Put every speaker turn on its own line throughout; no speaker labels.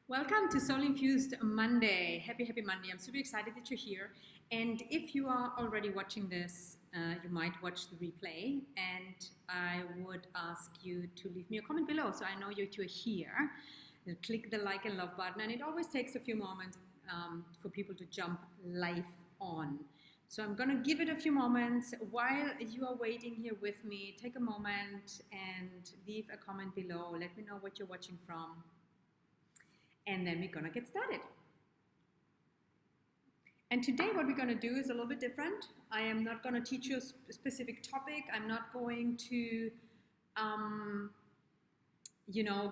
Welcome to Soul Infused Monday. Happy Monday. I'm super excited that you're here. And if you are already watching this, you might watch the replay. And I would ask you to leave me a comment below so I know you're here. Click the like and love button. And it always takes a few moments for people to jump live on. So I'm going to give it a few moments. While you are waiting here with me, take a moment and leave a comment below. Let me know what you're watching from. And then we're gonna get started. And today what we're gonna do is a little bit different. I am not gonna teach you a specific topic. I'm not going to,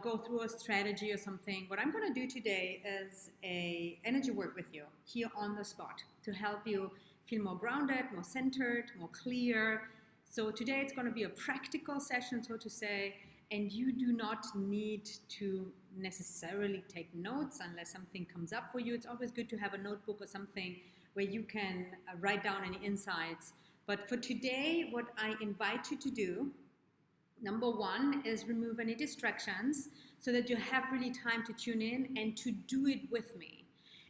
go through a strategy or something. What I'm gonna do today is a energy work with you here on the spot to help you feel more grounded, more centered, more clear. So today it's gonna be a practical session, so to say, and you do not need to necessarily take notes unless something comes up for you. It's always good to have a notebook or something where you can write down any insights. But for today, what I invite you to do, number one, is remove any distractions so that you have really time to tune in and to do it with me.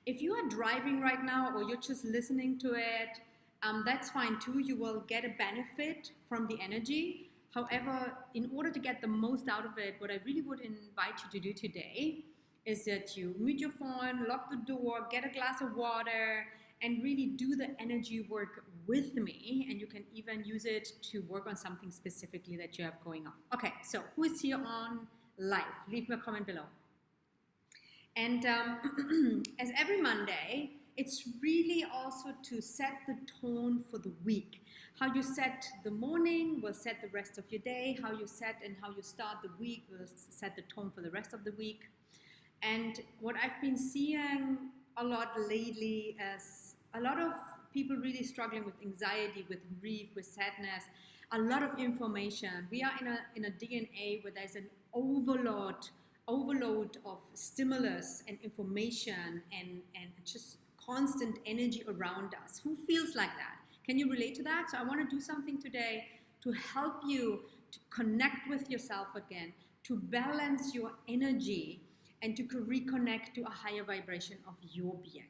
If you are driving right now or you're just listening to it, that's fine too. You will get a benefit from the energy. However, in order to get the most out of it, what I really would invite you to do today is that you mute your phone, lock the door, get a glass of water, and really do the energy work with me. And you can even use it to work on something specifically that you have going on. Okay, so who is here on live? Leave me a comment below. And as every Monday, it's really also to set the tone for the week. How you set the morning will set the rest of your day. How you set and how you start the week will set the tone for the rest of the week. And what I've been seeing a lot lately is a lot of people really struggling with anxiety, with grief, with sadness, a lot of information. We are in a DNA where there's an overload of stimulus and information and just constant energy around us. Who feels like that? Can you relate to that? So I want to do something today to help you to connect with yourself again, to balance your energy, and to reconnect to a higher vibration of your being.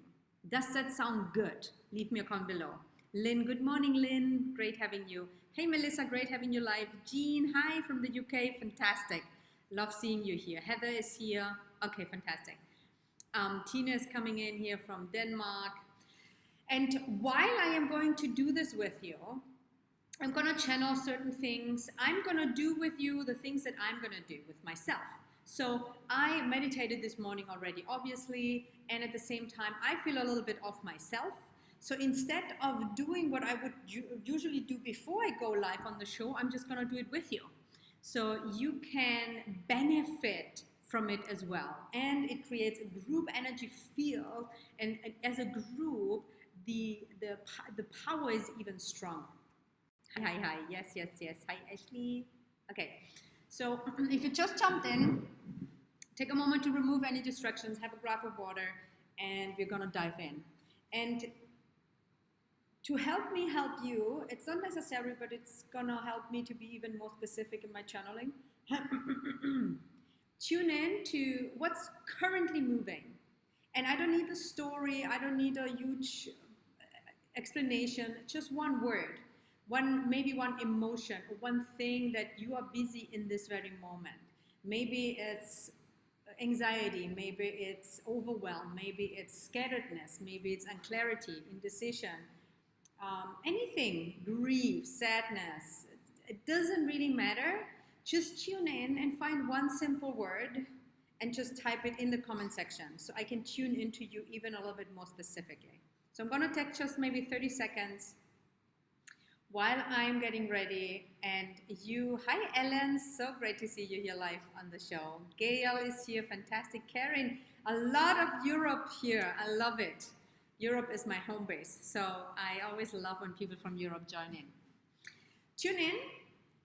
Does that sound good? Leave me a comment below. Lynn, good morning, Lynn. Great having you. Hey, Melissa, great having you live. Jean, hi from the UK. Fantastic. Love seeing you here. Heather is here. Okay, fantastic. Tina is coming in here from Denmark. And while I am going to do this with you, I'm going to channel certain things. I'm going to do with you the things that I'm going to do with myself. So I meditated this morning already, obviously, and at the same time, I feel a little bit off myself. So instead of doing what I would usually do before I go live on the show, I'm just going to do it with you. So you can benefit from it as well. And it creates a group energy field. And as a group, the power is even stronger. Hi. Yes. Hi, Ashley. Okay. So if you just jumped in, take a moment to remove any distractions, have a glass of water, and we're going to dive in. And to help me help you, it's not necessary, but it's going to help me to be even more specific in my channeling. Tune in to what's currently moving. And I don't need a story. I don't need a huge explanation. Just one word, maybe one emotion, or one thing that you are busy in this very moment. Maybe it's anxiety. Maybe it's overwhelm. Maybe it's scatteredness. Maybe it's unclarity, indecision. Anything, grief, sadness. It doesn't really matter. Just tune in and find one simple word and just type it in the comment section so I can tune into you even a little bit more specifically. So I'm going to take just maybe 30 seconds while I'm getting ready. And you, hi Ellen, so great to see you here live on the show. Gail is here, fantastic. Karen, a lot of Europe here. I love it. Europe is my home base. So I always love when people from Europe join in. Tune in.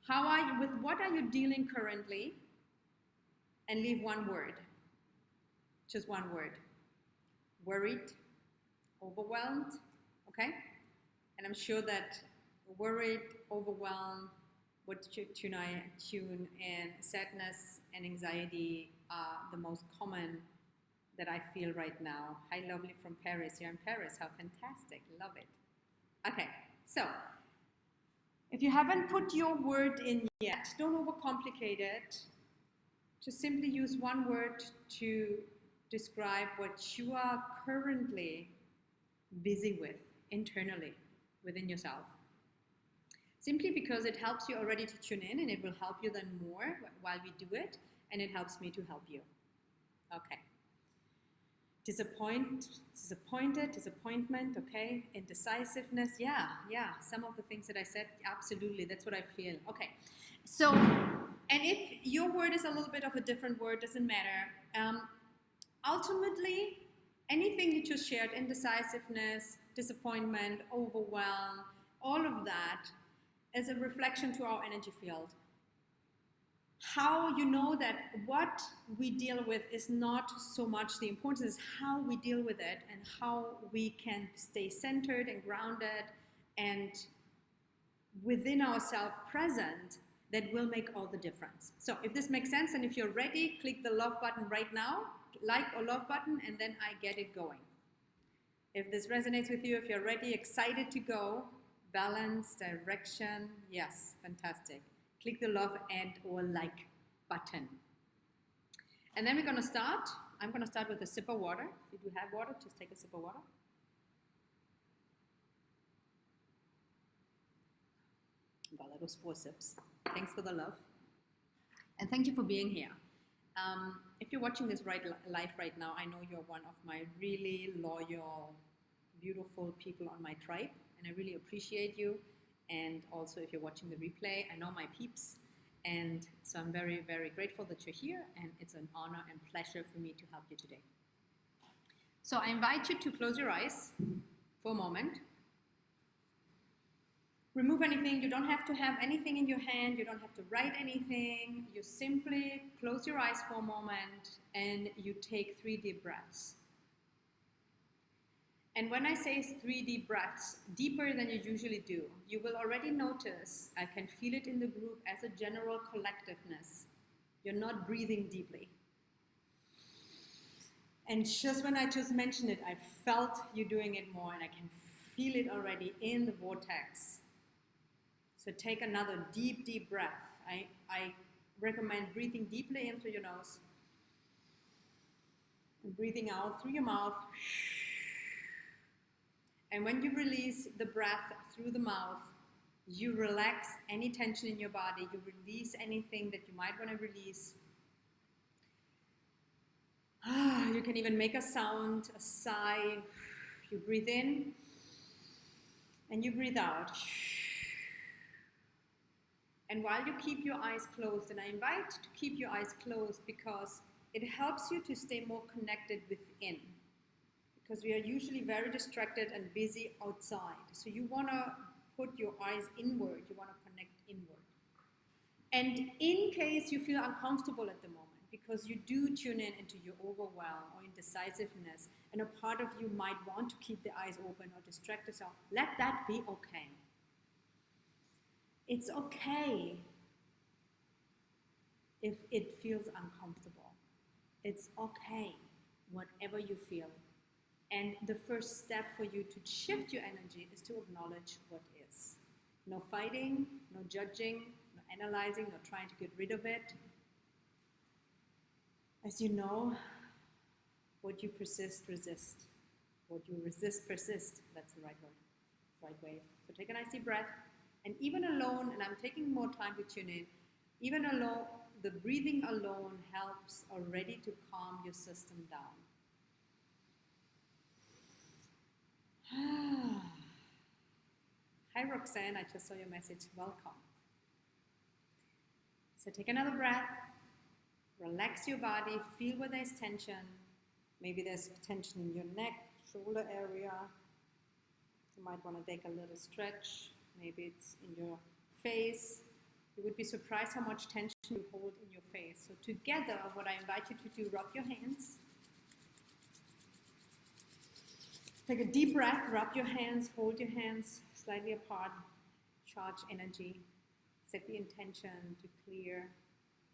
How are you? With what are you dealing currently? And leave one word. Just one word. Worried, overwhelmed, okay? And I'm sure that worried, overwhelmed, would tune in, sadness and anxiety are the most common that I feel right now. Hi, lovely from Paris. You're in Paris. How fantastic. Love it. Okay, so if you haven't put your word in yet, don't overcomplicate it. Just simply use one word to describe what you are currently busy with internally within yourself. Simply because it helps you already to tune in, and it will help you then more while we do it, and it helps me to help you. Okay. Disappointed, disappointment, okay. Indecisiveness, yeah. Some of the things that I said, absolutely, that's what I feel. Okay. So, and if your word is a little bit of a different word, doesn't matter. Ultimately, anything you just shared, indecisiveness, disappointment, overwhelm, all of that is a reflection to our energy field. How you know that what we deal with is not so much the importance, is how we deal with it and how we can stay centered and grounded and within ourselves present, that will make all the difference. So if this makes sense, and if you're ready, click the love button right now, like or love button, and then I get it going. If this resonates with you, if you're ready, excited to go, balance, direction, yes, fantastic. Click the love and or like button. And then we're going to start. I'm going to start with a sip of water. If you do have water, just take a sip of water. Well, that was 4 sips. Thanks for the love. And thank you for being here. If you're watching this live right now, I know you're one of my really loyal, beautiful people on my tribe, and I really appreciate you. And also, if you're watching the replay, I know my peeps, and so I'm very, very grateful that you're here, and it's an honor and pleasure for me to help you today. So I invite you to close your eyes for a moment. Remove anything. You don't have to have anything in your hand. You don't have to write anything. You simply close your eyes for a moment and you take 3 deep breaths. And when I say 3 deep breaths, deeper than you usually do, you will already notice, I can feel it in the group as a general collectiveness. You're not breathing deeply. And just when I just mentioned it, I felt you doing it more, and I can feel it already in the vortex. So take another deep, deep breath. I recommend breathing deeply in through your nose and breathing out through your mouth. And when you release the breath through the mouth, you relax any tension in your body. You release anything that you might want to release. You can even make a sound, a sigh. You breathe in and you breathe out. And while you keep your eyes closed, and I invite to keep your eyes closed because it helps you to stay more connected within. Because we are usually very distracted and busy outside. So you want to put your eyes inward. You want to connect inward. And in case you feel uncomfortable at the moment, because you do tune in into your overwhelm or indecisiveness, and a part of you might want to keep the eyes open or distract yourself, let that be okay. It's okay if it feels uncomfortable. It's okay, whatever you feel. And the first step for you to shift your energy is to acknowledge what is. No fighting, no judging, no analyzing, no trying to get rid of it. As you know, what you persist, resist. What you resist, persist. That's the right word, right way. So take a nice deep breath. And even alone, and I'm taking more time to tune in, even alone, the breathing alone helps already to calm your system down. Hi Roxanne, I just saw your message. Welcome. So take another breath. Relax your body. Feel where there's tension. Maybe there's tension in your neck, shoulder area. You might want to take a little stretch. Maybe it's in your face. You would be surprised how much tension you hold in your face. So together, what I invite you to do, rub your hands. Take a deep breath, rub your hands, hold your hands slightly apart, charge energy, set the intention to clear,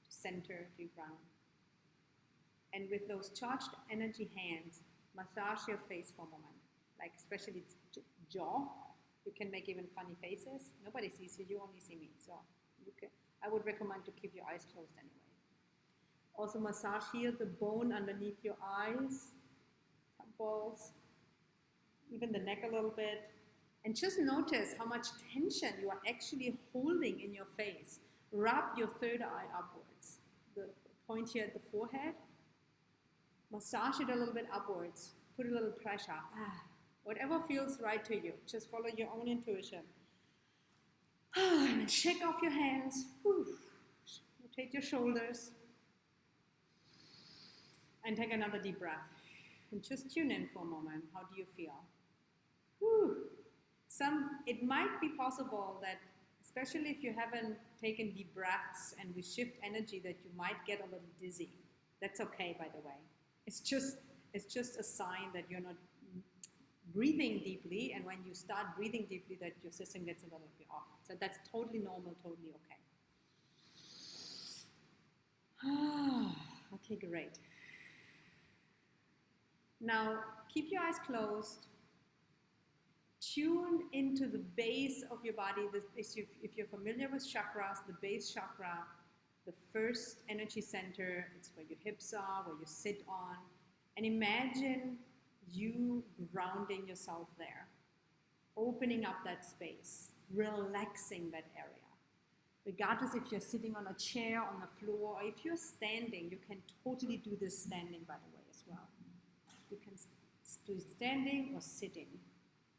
to center, to ground. And with those charged energy hands, massage your face for a moment, like especially jaw. You can make even funny faces. Nobody sees you, you only see me. So I would recommend to keep your eyes closed anyway. Also massage here the bone underneath your eyes, temples, even the neck a little bit. And just notice how much tension you are actually holding in your face. Rub your third eye upwards. The point here at the forehead. Massage it a little bit upwards. Put a little pressure. Whatever feels right to you. Just follow your own intuition. And then shake off your hands. Rotate your shoulders. And take another deep breath. And just tune in for a moment. How do you feel? It might be possible that, especially if you haven't taken deep breaths and we shift energy, that you might get a little dizzy. That's okay, by the way. It's just a sign that you're not breathing deeply, and when you start breathing deeply, that your system gets a little bit off. So that's totally normal, totally okay. Okay, great. Now, keep your eyes closed. Tune into the base of your body. If you're familiar with chakras, the base chakra, the first energy center, it's where your hips are, where you sit on. And imagine you grounding yourself there, opening up that space, relaxing that area. Regardless if you're sitting on a chair, on the floor, or if you're standing, you can totally do this standing, by the way, as well. You can do standing or sitting.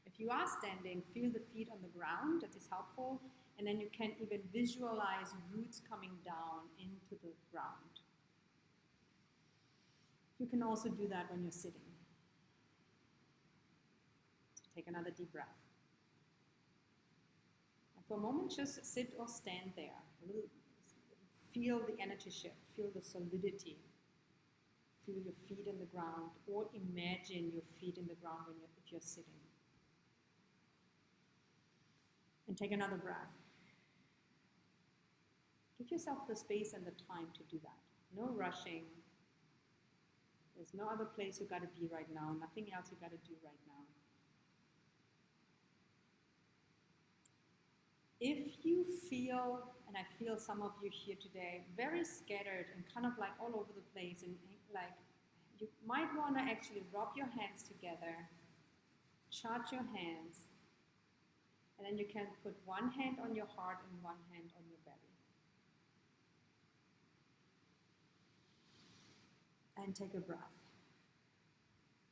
If you are standing, feel the feet on the ground, that is helpful, and then you can even visualize roots coming down into the ground. You can also do that when you're sitting. So take another deep breath. And for a moment, just sit or stand there. Feel the energy shift, feel the solidity. Feel your feet in the ground, or imagine your feet in the ground if you're sitting. And take another breath. Give yourself the space and the time to do that. No rushing. There's no other place you got to be right now. Nothing else you got to do right now. If you feel, and I feel some of you here today, very scattered and kind of like all over the place, and like you might want to actually rub your hands together, charge your hands, and then you can put one hand on your heart and one hand on your belly. And take a breath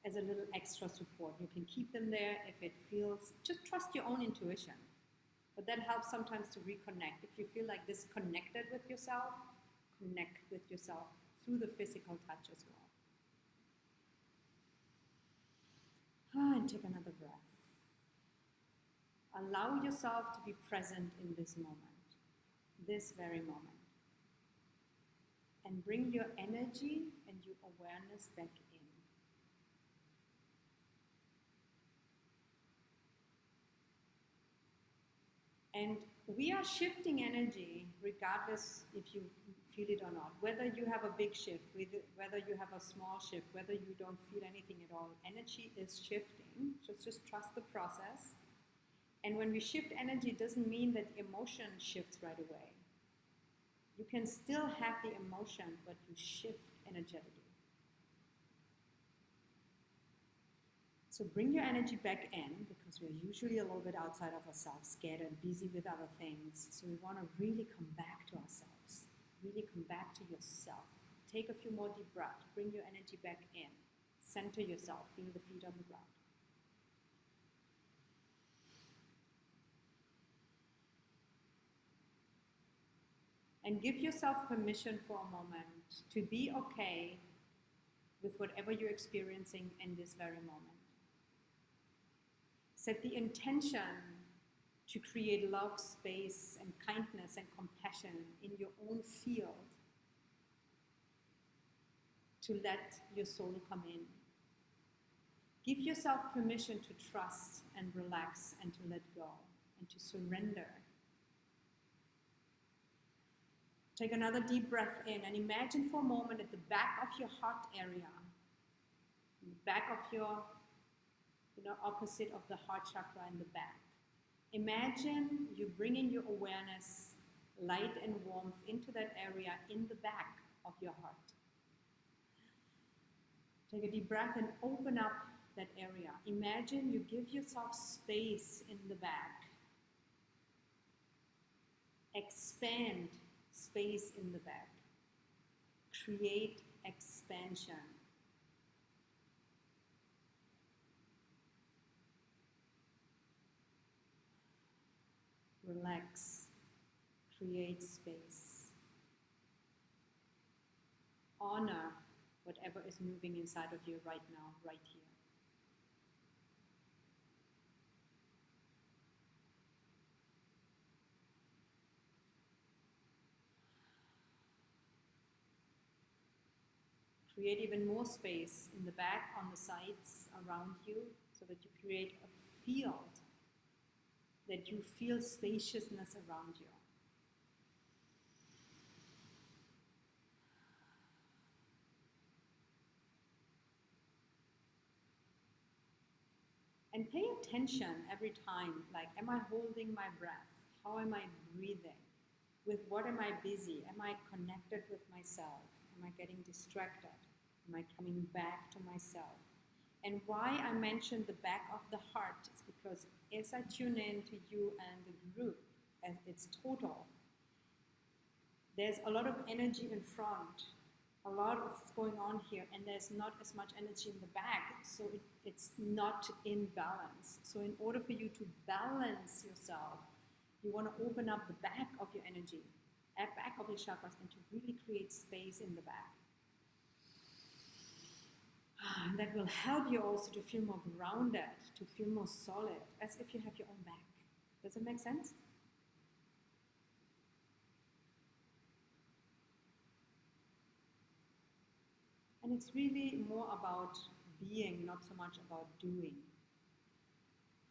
as a little extra support. You can keep them there if it feels, just trust your own intuition. But that helps sometimes to reconnect. If you feel like disconnected with yourself, connect with yourself through the physical touch as well. And take another breath. Allow yourself to be present in this moment, this very moment. And bring your energy and your awareness back in. And we are shifting energy regardless if you feel it or not. Whether you have a big shift, whether you have a small shift, whether you don't feel anything at all, energy is shifting. So just trust the process. And when we shift energy, it doesn't mean that emotion shifts right away. You can still have the emotion, but you shift energetically. So bring your energy back in, because we're usually a little bit outside of ourselves, scared and busy with other things. So we want to really come back to ourselves, really come back to yourself. Take a few more deep breaths, bring your energy back in, center yourself, feel the feet on the ground. And give yourself permission for a moment to be okay with whatever you're experiencing in this very moment. Set the intention to create love, space, and kindness and compassion in your own field, to let your soul come in. Give yourself permission to trust and relax and to let go and to surrender. Take another deep breath in and imagine for a moment at the back of your heart area, in the back of your, opposite of the heart chakra in the back. Imagine you bringing your awareness, light and warmth into that area in the back of your heart. Take a deep breath and open up that area. Imagine you give yourself space in the back. Expand space in the back. Create expansion. Relax. Create space. Honor whatever is moving inside of you right now, right here. Create even more space in the back, on the sides, around you, so that you create a field, that you feel spaciousness around you. And pay attention every time, like, am I holding my breath? How am I breathing? With what am I busy? Am I connected with myself? Am I getting distracted? Am I coming back to myself? And why I mentioned the back of the heart is because as I tune in to you and the group as its total, there's a lot of energy in front, a lot of what's going on here, and there's not as much energy in the back, so it's not in balance. So in order for you to balance yourself, you want to open up the back of your energy, at back of your chakras, and to really create space in the back. And that will help you also to feel more grounded, to feel more solid, as if you have your own back. Does it make sense? And it's really more about being, not so much about doing.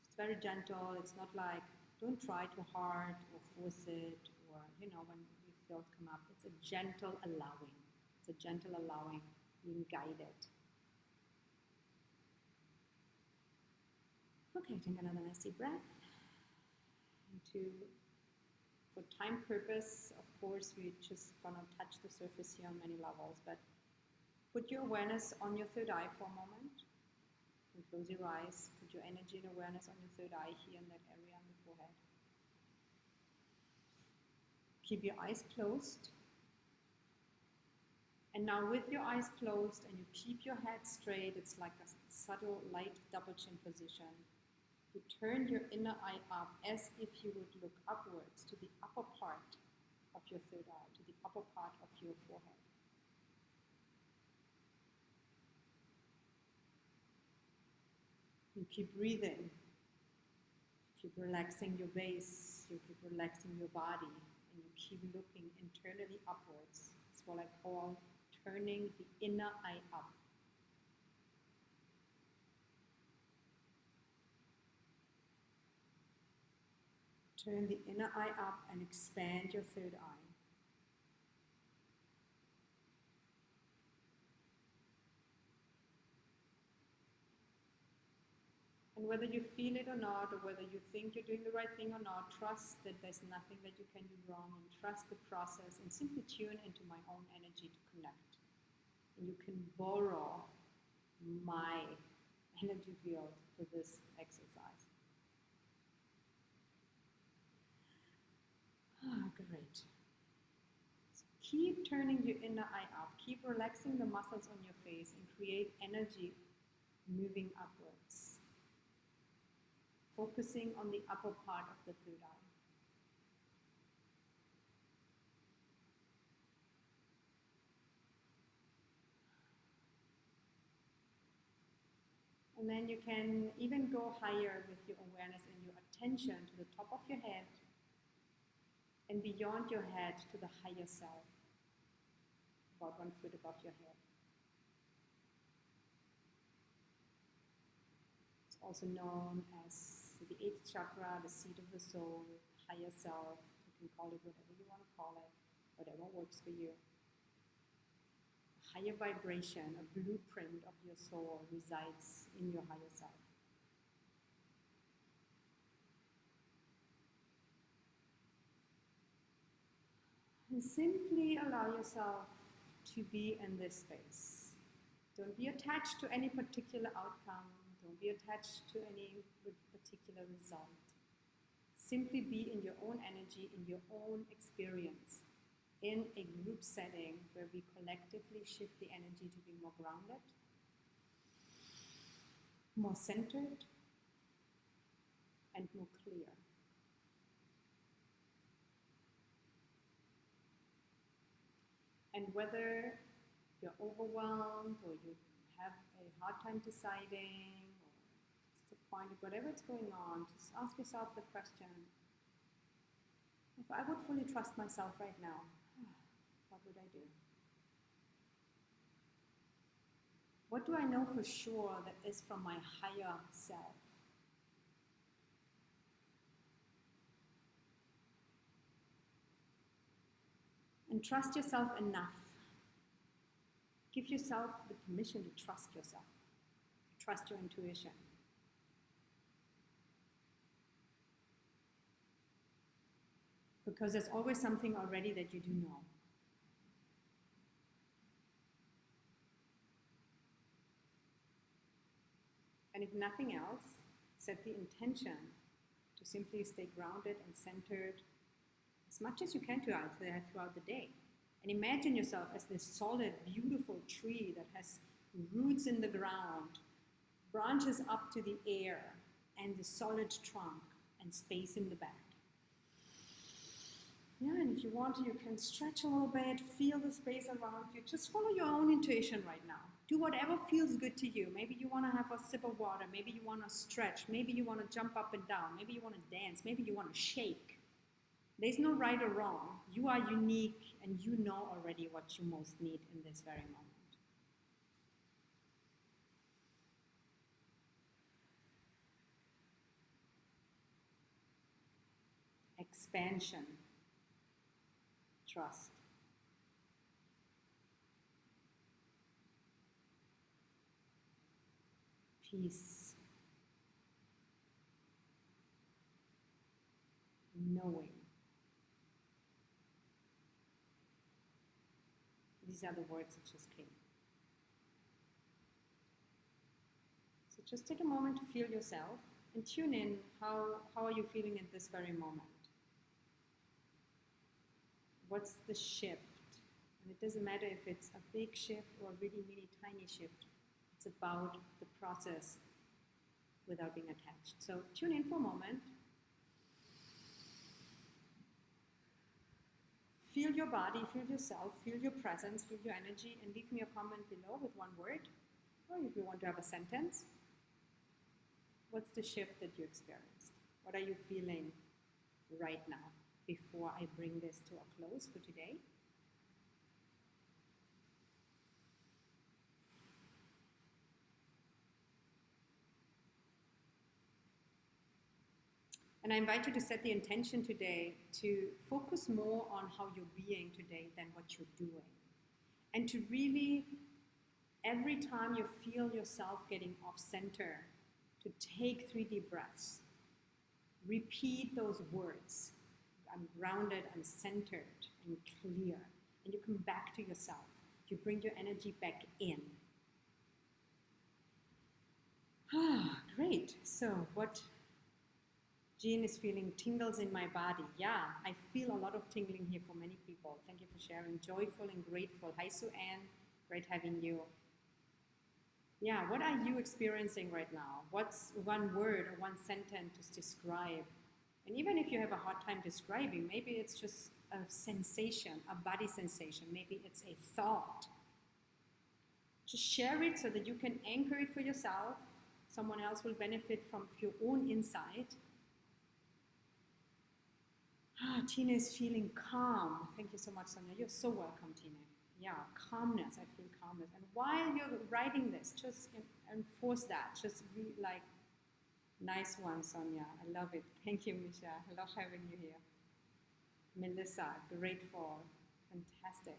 It's very gentle. It's not like, don't try too hard or force it, or, when these thoughts come up. It's a gentle allowing. It's a gentle allowing, being guided. Okay, take another nice deep breath. For time purpose, of course, we're just gonna touch the surface here on many levels, but put your awareness on your third eye for a moment. And close your eyes. Put your energy and awareness on your third eye here in that area on the forehead. Keep your eyes closed. And now with your eyes closed and you keep your head straight, it's like a subtle light double chin position. You turn your inner eye up as if you would look upwards to the upper part of your third eye, to the upper part of your forehead. You keep breathing, keep relaxing your base, you keep relaxing your body, and you keep looking internally upwards. It's what I call turning the inner eye up. Turn the inner eye up and expand your third eye. And whether you feel it or not, or whether you think you're doing the right thing or not, trust that there's nothing that you can do wrong, and trust the process, and simply tune into my own energy to connect. And you can borrow my energy field for this exercise. Great. So keep turning your inner eye up. Keep relaxing the muscles on your face and create energy moving upwards. Focusing on the upper part of the third eye. And then you can even go higher with your awareness and your attention to the top of your head and beyond your head to the higher self, about 1 foot above your head. It's also known as the 8th chakra, the seat of the soul, higher self. You can call it whatever you want to call it. whatever works for you. A higher vibration, a blueprint of your soul resides in your higher self. And simply allow yourself to be in this space. Don't be attached to any particular outcome. Don't be attached to any particular result. Simply be in your own energy, in your own experience, in a group setting where we collectively shift the energy to be more grounded, more centered, and more clear. And whether you're overwhelmed or you have a hard time deciding or disappointed, whatever is going on, just ask yourself the question, if I would fully trust myself right now, what would I do? What do I know for sure that is from my higher self? And trust yourself enough. Give yourself the permission to trust yourself, trust your intuition. Because there's always something already that you do know. And if nothing else, set the intention to simply stay grounded and centered as much as you can throughout the day. And imagine yourself as this solid, beautiful tree that has roots in the ground, branches up to the air, and the solid trunk and space in the back. Yeah, and if you want to, you can stretch a little bit, feel the space around you. Just follow your own intuition right now. Do whatever feels good to you. Maybe you want to have a sip of water. Maybe you want to stretch. Maybe you want to jump up and down. Maybe you want to dance. Maybe you want to shake. There's no right or wrong. You are unique and you know already what you most need in this very moment. Expansion. Trust. Peace. Knowing. These are the words that just came. So just take a moment to feel yourself and tune in. How are you feeling at this very moment? What's the shift? And it doesn't matter if it's a big shift or a really mini tiny shift. It's about the process without being attached. So tune in for a moment. Feel your body, feel yourself, feel your presence, feel your energy, and leave me a comment below with one word, or if you want to have a sentence. What's the shift that you experienced? What are you feeling right now before I bring this to a close for today? And I invite you to set the intention today to focus more on how you're being today than what you're doing. And to really, every time you feel yourself getting off center, to take 3 deep breaths. Repeat those words. I'm grounded, I'm centered, and clear. And you come back to yourself. You bring your energy back in. Great. So what Jean is feeling tingles in my body. Yeah, I feel a lot of tingling here for many people. Thank you for sharing. Joyful and grateful. Hi, Sue-Ann. Great having you. Yeah, what are you experiencing right now? What's one word or one sentence to describe? And even if you have a hard time describing, maybe it's just a sensation, a body sensation. Maybe it's a thought. Just share it so that you can anchor it for yourself. Someone else will benefit from your own insight. Tina is feeling calm. Thank you so much, Sonia. You're so welcome, Tina. Yeah, calmness. I feel calmness. And while you're writing this, just enforce that. Just be like, nice one, Sonia. I love it. Thank you, Misha. I love having you here. Melissa, grateful. Fantastic.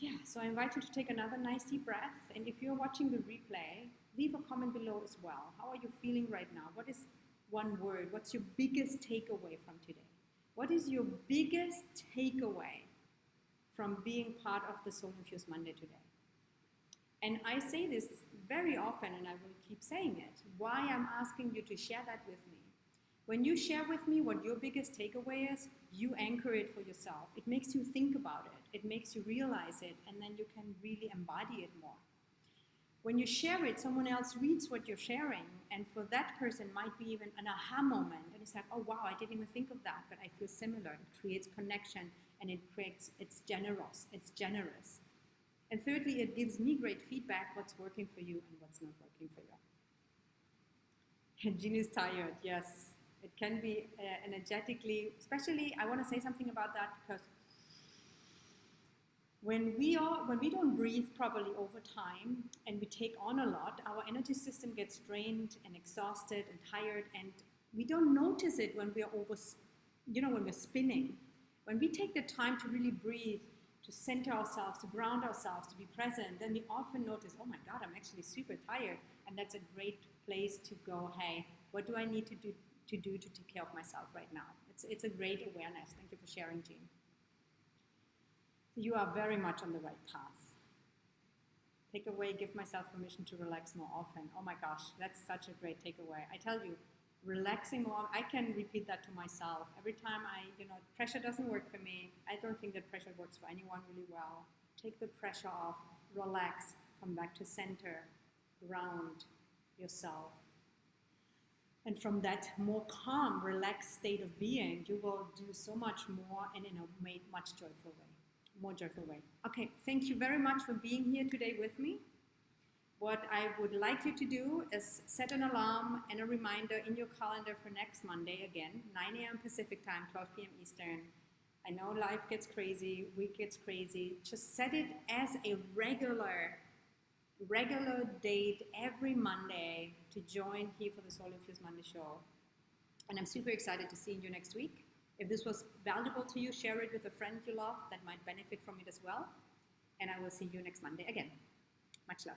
Yeah, so I invite you to take another nice deep breath. And if you're watching the replay, leave a comment below as well. How are you feeling right now? What is one word? What's your biggest takeaway from today? What is your biggest takeaway from being part of the Soul Infused Monday today? And I say this very often, and I will keep saying it, why I'm asking you to share that with me. When you share with me what your biggest takeaway is, you anchor it for yourself. It makes you think about it. It makes you realize it, and then you can really embody it more. When you share it, someone else reads what you're sharing, and for that person might be even an aha moment, and it's like, oh wow, I didn't even think of that, but I feel similar. It creates connection, and it's generous. And thirdly, it gives me great feedback, what's working for you and what's not working for you. And Jean is tired, yes. It can be energetically, especially, I want to say something about that because when we don't breathe properly over time and we take on a lot, our energy system gets drained and exhausted and tired, and we don't notice it when we're when we're spinning. When we take the time to really breathe, to center ourselves, to ground ourselves, to be present, then we often notice, oh my God, I'm actually super tired. And that's a great place to go, hey, what do I need to do to take care of myself right now? It's a great awareness. Thank you for sharing, Jean. You are very much on the right path. Takeaway, give myself permission to relax more often. Oh my gosh, that's such a great takeaway. I tell you, relaxing more, I can repeat that to myself. Every time pressure doesn't work for me. I don't think that pressure works for anyone really well. Take the pressure off, relax, come back to center, ground yourself. And from that more calm, relaxed state of being, you will do so much more and in a much joyful way. More joyful way. Okay, thank you very much for being here today with me. What I would like you to do is set an alarm and a reminder in your calendar for next Monday, again, 9 a.m. Pacific time, 12 p.m. Eastern. I know life gets crazy, week gets crazy. Just set it as a regular date every Monday to join here for the Soul Infused Monday show. And I'm super excited to see you next week. If this was valuable to you, share it with a friend you love that might benefit from it as well. And I will see you next Monday again. Much love.